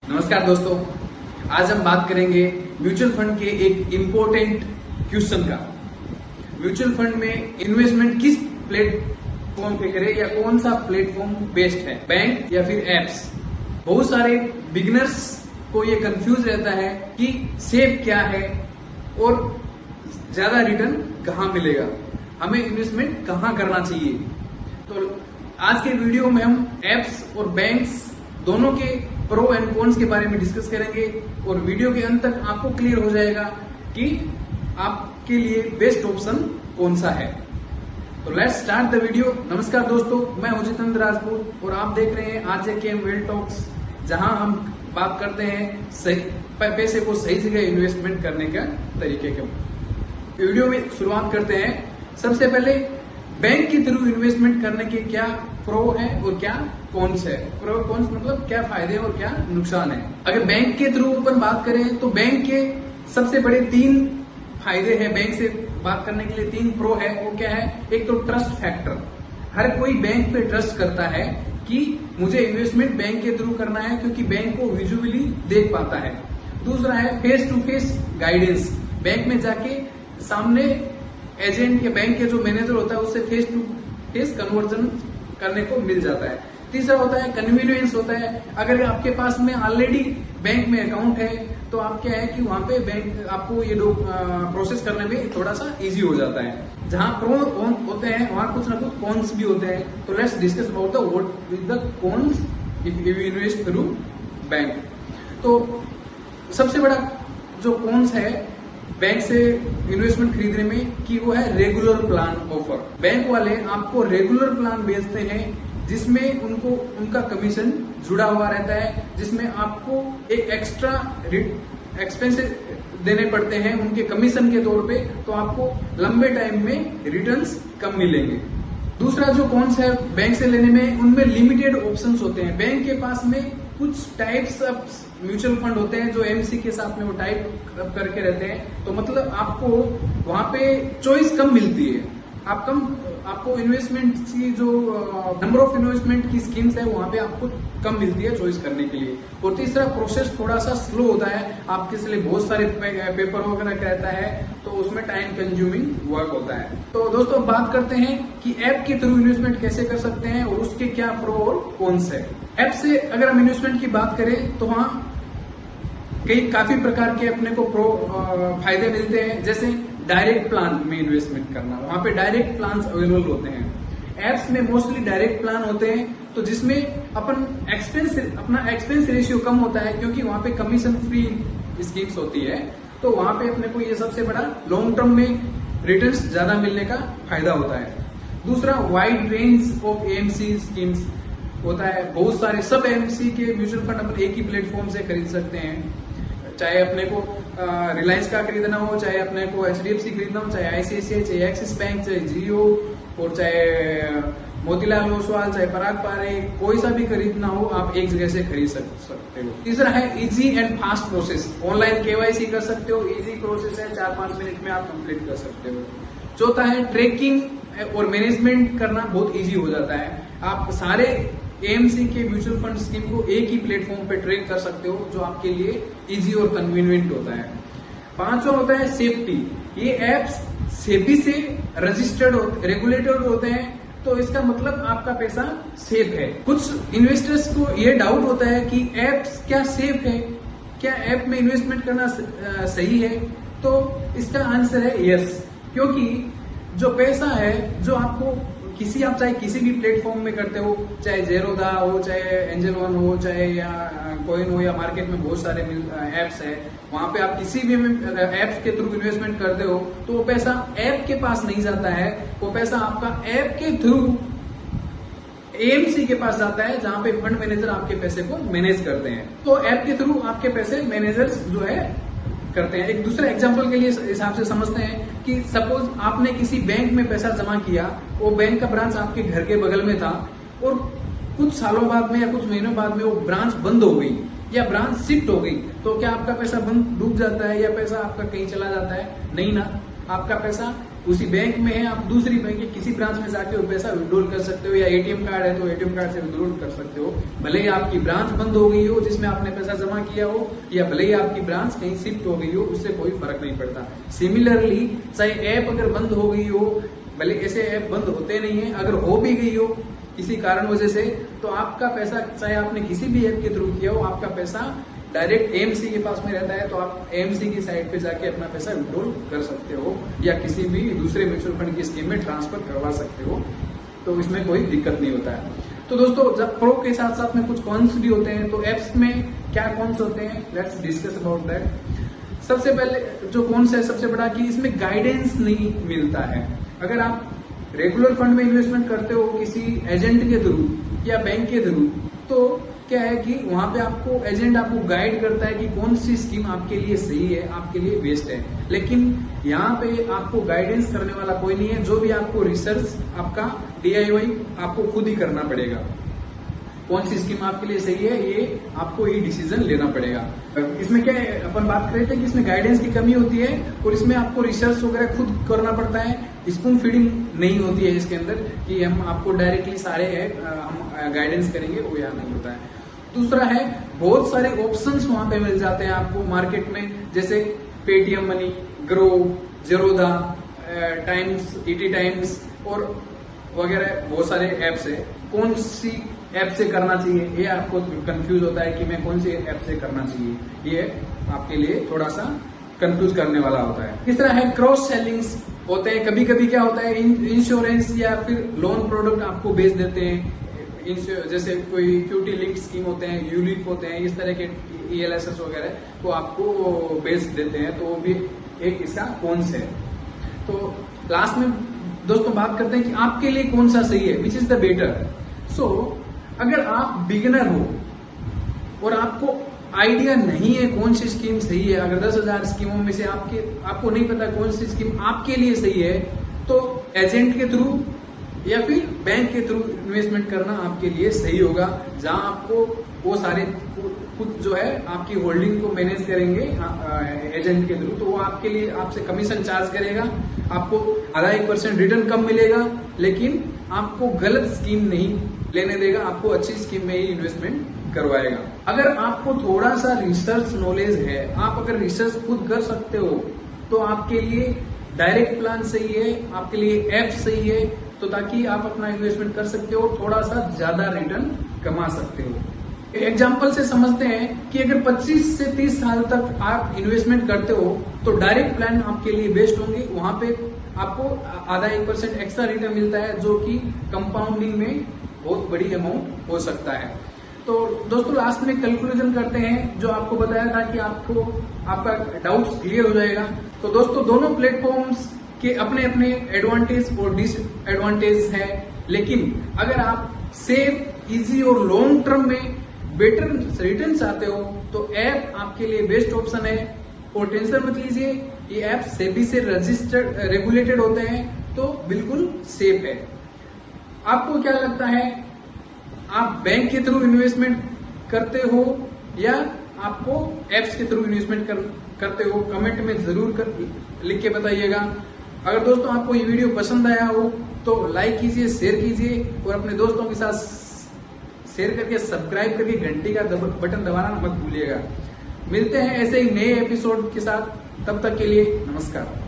नमस्कार दोस्तों, आज हम बात करेंगे म्यूचुअल फंड के एक इम्पोर्टेंट क्वेश्चन का। म्यूचुअल फंड में इन्वेस्टमेंट किस प्लेटफॉर्म पे करें या कौन सा प्लेटफॉर्म बेस्ट है, बैंक या फिर एप्स। बहुत सारे बिगिनर्स को ये कंफ्यूज रहता है कि सेफ क्या है और ज्यादा रिटर्न कहाँ मिलेगा, हमें इन्वेस्टमेंट कहाँ करना चाहिए। तो आज के वीडियो में हम एप्स और बैंक्स दोनों के प्रो एंड कॉन्स के बारे में डिस्कस करेंगे और वीडियो के अंत तक आपको क्लियर हो जाएगा कि आपके लिए बेस्ट ऑप्शन कौन सा है। तो लेट्स स्टार्ट द वीडियो। नमस्कार दोस्तों, मैं हूं जितेंद्र राजपूत और आप देख रहे हैं RJKM वेल्थ टॉक्स, जहां हम बात करते हैं सही पैसे को सही जगह इन्वेस्टमेंट करने का तरीके के। वीडियो में शुरुआत करते हैं। सबसे पहले बैंक के थ्रू इन्वेस्टमेंट करने के क्या प्रो है और क्या कॉन्स है। प्रो कॉन्स मतलब क्या फायदे और क्या नुकसान है। अगर बैंक के थ्रू अपन बात करें तो बैंक के सबसे बड़े 3 फायदे हैं। बैंक से बात करने के लिए 3 प्रो है। वो क्या है? एक तो ट्रस्ट फैक्टर, हर कोई बैंक पे ट्रस्ट करता है कि मुझे इन्वेस्टमेंट बैंक के थ्रू करना है क्योंकि बैंक को विजुअली देख पाता है। दूसरा है face to face guidance, bank में जाके सामने एजेंट या बैंक के जो मैनेजर होता है उससे फेस टू फेस कन्वर्जन करने को मिल जाता है। तीसरा होता है कन्वीनियंस होता है। अगर आपके पास में ऑलरेडी बैंक में अकाउंट है तो आप क्या है कि वहां पे बैंक आपको ये प्रोसेस करने में थोड़ा सा इजी हो जाता है। जहां प्रो होते हैं वहां कुछ ना कुछ कॉन्स भी होते हैं। तो let's discuss about the what with the cons if you invest through bank. तो सबसे बड़ा जो कॉन्स है बैंक से इन्वेस्टमेंट खरीदने में कि वो है रेगुलर प्लान ऑफर। बैंक वाले आपको रेगुलर प्लान बेचते हैं जिसमें उनको उनका कमीशन जुड़ा हुआ रहता है, जिसमें आपको एक एक्स्ट्रा एक्सपेंस देने पड़ते हैं उनके कमीशन के तौर पे, तो आपको लंबे टाइम में रिटर्न्स कम मिलेंगे। दूसरा जो कॉन्स है बैंक से लेने में, उनमें लिमिटेड ऑप्शंस होते हैं। बैंक के पास में कुछ टाइप्स ऑफ म्यूचुअल फंड होते हैं जो एमसी के साथ में वो टाइप करके रहते हैं। तो मतलब आपको वहां पे चॉइस कम मिलती है। आपको इन्वेस्टमेंट की जो नंबर ऑफ इन्वेस्टमेंट की स्कीम्स है वहां पे आपको कम मिलती है चॉइस करने के लिए। और तीसरा प्रोसेस थोड़ा सा स्लो होता है, आपके लिए बहुत सारे पेपर वगैरह रहता है तो उसमें टाइम कंज्यूमिंग वर्क होता है। तो दोस्तों बात करते हैं कि ऐप के थ्रू इन्वेस्टमेंट कैसे कर सकते हैं और उसके क्या प्रो और कॉन्स है। ऐप से अगर हम इन्वेस्टमेंट की बात करें तो वहां काफी प्रकार के अपने को फायदे मिलते हैं। जैसे डायरेक्ट प्लान में इन्वेस्टमेंट करना, वहां पे डायरेक्ट प्लान्स अवेलेबल होते हैं। एप्स में मोस्टली डायरेक्ट प्लान होते हैं तो जिसमें अपना एक्सपेंस रेशियो कम होता है क्योंकि वहां पे कमीशन फ्री स्कीम्स होती है। तो वहां पे अपने को ये सबसे बड़ा लॉन्ग टर्म में रिटर्न्स ज्यादा मिलने का फायदा होता है। दूसरा wide range of AMC schemes होता है। बहुत सारे सब एएमसी के म्यूचुअल फंड अपन एक ही प्लेटफॉर्म से खरीद सकते हैं। चाहे अपने को रिलायंस का खरीदना हो, चाहे अपने को HDFC खरीदना हो, चाहे ICICI, चाहे एक्सिस बैंक, चाहे जियो और चाहे मोतीलाल ओसवाल, चाहे पराग पारे, कोई सा भी खरीदना हो आप एक जगह से खरीद सकते हो। तीसरा है easy and fast process, online KYC कर सकते हो, इजी प्रोसेस है, 4-5 मिनट में आप कंप्लीट कर सकते हो। चौथा है ट्रैकिंग और मैनेजमेंट करना बहुत इजी हो जाता है। आप सारे एएमसी के म्यूचुअल फंड स्कीम को एक ही प्लेटफॉर्म पे ट्रेक कर सकते हो जो आपके लिए इजी और कन्वीनियंट होता है। पांचवा होता है सेफ्टी। ये एप्स सेबी से रजिस्टर्ड रेगुलेटेड होते हैं तो इसका मतलब आपका पैसा सेफ है। कुछ इन्वेस्टर्स को ये डाउट होता है कि एप्स क्या सेफ है, क्या ऐप में इन्वेस्टमेंट करना सही है। तो इसका आंसर है यस, क्योंकि जो पैसा है जो आपको आप चाहे किसी भी प्लेटफॉर्म में करते हो, चाहे जेरोदा हो, चाहे एंजल वन हो, चाहे या कॉइन हो, या मार्केट में बहुत सारे एप्स है, वहां पे आप किसी भी एप्स के थ्रू इन्वेस्टमेंट करते हो तो वो पैसा ऐप के पास नहीं जाता है। वो पैसा आपका ऐप के थ्रू एएमसी के पास जाता है जहां पे फंड मैनेजर आपके पैसे को मैनेज करते हैं। तो ऐप के थ्रू आपके पैसे मैनेजर्स जो है करते हैं। एक दूसरा एग्जांपल के लिए हिसाब से समझते हैं कि सपोज आपने किसी बैंक में पैसा जमा किया, वो बैंक का ब्रांच आपके घर के बगल में था और कुछ सालों बाद में या कुछ महीनों बाद में वो ब्रांच बंद हो गई या ब्रांच शिफ्ट हो गई, तो क्या आपका पैसा बंद डूब जाता है या पैसा आपका कहीं चला जाता है? नहीं ना, आपका पैसा उसी बैंक में है, आप दूसरी बैंक के किसी ब्रांच में जाके वो पैसा विड्रॉल कर सकते हो, या एटीएम कार्ड है तो एटीएम कार्ड से विड्रॉल कर सकते हो। भले ही आपकी ब्रांच बंद हो गई हो जिसमें आपने पैसा जमा किया हो, या भले ही आपकी ब्रांच कहीं शिफ्ट हो गई हो, उससे कोई फर्क नहीं पड़ता। सिमिलरली चाहे ऐप अगर बंद हो गई हो, भले ऐसे ऐप बंद होते नहीं है, अगर हो भी गई हो किसी कारण वजह से, तो आपका पैसा चाहे आपने किसी भी ऐप के थ्रू किया हो, आपका पैसा डायरेक्ट एएमसी के पास में रहता है, तो आप एएमसी की साइट पे जाके अपना पैसा विड्रॉल कर सकते हो, या किसी भी दूसरे म्यूचुअल फंड की स्कीम में ट्रांसफर करवा सकते हो, तो इसमें कोई दिक्कत नहीं होता है। तो दोस्तों, जब प्रो के साथ साथ में कुछ कॉन्स भी होते हैं, तो एप्स में क्या कॉन्स होते हैं, लेट्स डिस्कस अबाउट दैट। सबसे पहले जो कॉन्स है, सबसे बड़ा कि इसमें गाइडेंस नहीं मिलता है। अगर आप रेगुलर फंड में इन्वेस्टमेंट करते हो किसी एजेंट के थ्रू या बैंक के थ्रू, तो क्या है कि वहां पे आपको एजेंट आपको गाइड करता है कि कौन सी स्कीम आपके लिए सही है, आपके लिए बेस्ट है। लेकिन यहाँ पे आपको गाइडेंस करने वाला कोई नहीं है, जो भी आपको रिसर्च आपका DIY आपको खुद ही करना पड़ेगा। कौन सी स्कीम आपके लिए सही है, ये आपको ही डिसीजन लेना पड़ेगा। इसमें क्या है, अपन बात कर रहे थे कि इसमें गाइडेंस की कमी होती है, और इसमें आपको रिसर्च वगैरह खुद करना पड़ता है। स्पून फीडिंग नहीं होती है इसके अंदर कि हम आपको डायरेक्टली सारे हम गाइडेंस करेंगे, वो यहाँ नहीं होता है। दूसरा है, बहुत सारे ऑप्शंस वहां पे मिल जाते हैं आपको मार्केट में, जैसे Paytm money, grow, Zerodha, times, ET times और वगैरह बहुत सारे एप्स है। कौन सी ऐप से करना चाहिए, ये आपको कंफ्यूज होता है कि मैं कौन सी ऐप से करना चाहिए, ये आपके लिए थोड़ा सा कंफ्यूज करने वाला होता है। तीसरा है, क्रॉस सेलिंग्स होते हैं। कभी कभी क्या होता है, इंश्योरेंस या फिर लोन प्रोडक्ट आपको बेच देते हैं, जैसे कोई इक्विटी लिंक्ड स्कीम होते हैं, यूलिप होते हैं, इस तरह के ELSS वगैरह को आपको बेच देते हैं, तो वो भी एक इसका कॉन्स है। तो लास्ट में दोस्तों बात करते हैं कि आपके लिए कौन सा सही है, विच इज द बेटर। सो अगर आप बिगिनर हो और आपको आइडिया नहीं है कौन सी स्कीम सही है, अगर 10,000 स्कीमों में से आपको नहीं पता कौन सी स्कीम आपके लिए सही है, तो एजेंट के थ्रू या फिर बैंक के थ्रू इन्वेस्टमेंट करना आपके लिए सही होगा, जहां आपको वो सारे कुछ जो है आपकी होल्डिंग को मैनेज करेंगे एजेंट के थ्रू, तो वो आपके लिए आपसे कमीशन चार्ज करेगा, आपको 0.5% रिटर्न कम मिलेगा, लेकिन आपको गलत स्कीम नहीं लेने देगा, आपको अच्छी स्कीम में ही इन्वेस्टमेंट करवाएगा। अगर आपको थोड़ा सा रिसर्च नॉलेज है, आप अगर रिसर्च खुद कर सकते हो, तो आपके लिए डायरेक्ट प्लान सही है, आपके लिए ऐप सही है, तो ताकि आप अपना इन्वेस्टमेंट कर सकते हो, थोड़ा सा ज्यादा रिटर्न कमा सकते हो। एग्जाम्पल से समझते हैं कि अगर 25 से 30 साल तक आप इन्वेस्टमेंट करते हो, तो डायरेक्ट प्लान आपके लिए बेस्ट होंगे। वहां पे आपको 0.5% एक्स्ट्रा रिटर्न मिलता है, जो कि कंपाउंडिंग में बहुत बड़ी अमाउंट हो सकता है। तो दोस्तों, लास्ट में कंक्लूजन करते हैं, जो आपको बताया था कि आपको आपका डाउट्स क्लियर हो जाएगा। तो दोस्तों, दोनों प्लेटफॉर्म्स के अपने अपने एडवांटेज और डिसएडवांटेज है, लेकिन अगर आप सेफ, इजी और लॉन्ग टर्म में बेटर रिटर्न चाहते हो, तो ऐप आपके लिए बेस्ट ऑप्शन है। और टेंशन मत लीजिए, ये ऐप सेबी से रजिस्टर्ड रेगुलेटेड होते हैं, तो बिल्कुल सेफ है। आपको क्या लगता है, आप बैंक के थ्रू इन्वेस्टमेंट करते हो या आपको एप्स के थ्रू इन्वेस्टमेंट करते हो? कमेंट में जरूर लिख के बताइएगा। अगर दोस्तों आपको ये वीडियो पसंद आया हो, तो लाइक कीजिए, शेयर कीजिए, और अपने दोस्तों के साथ शेयर करके सब्सक्राइब करके घंटी का बटन दबाना मत भूलिएगा। मिलते हैं ऐसे ही नए एपिसोड के साथ, तब तक के लिए नमस्कार।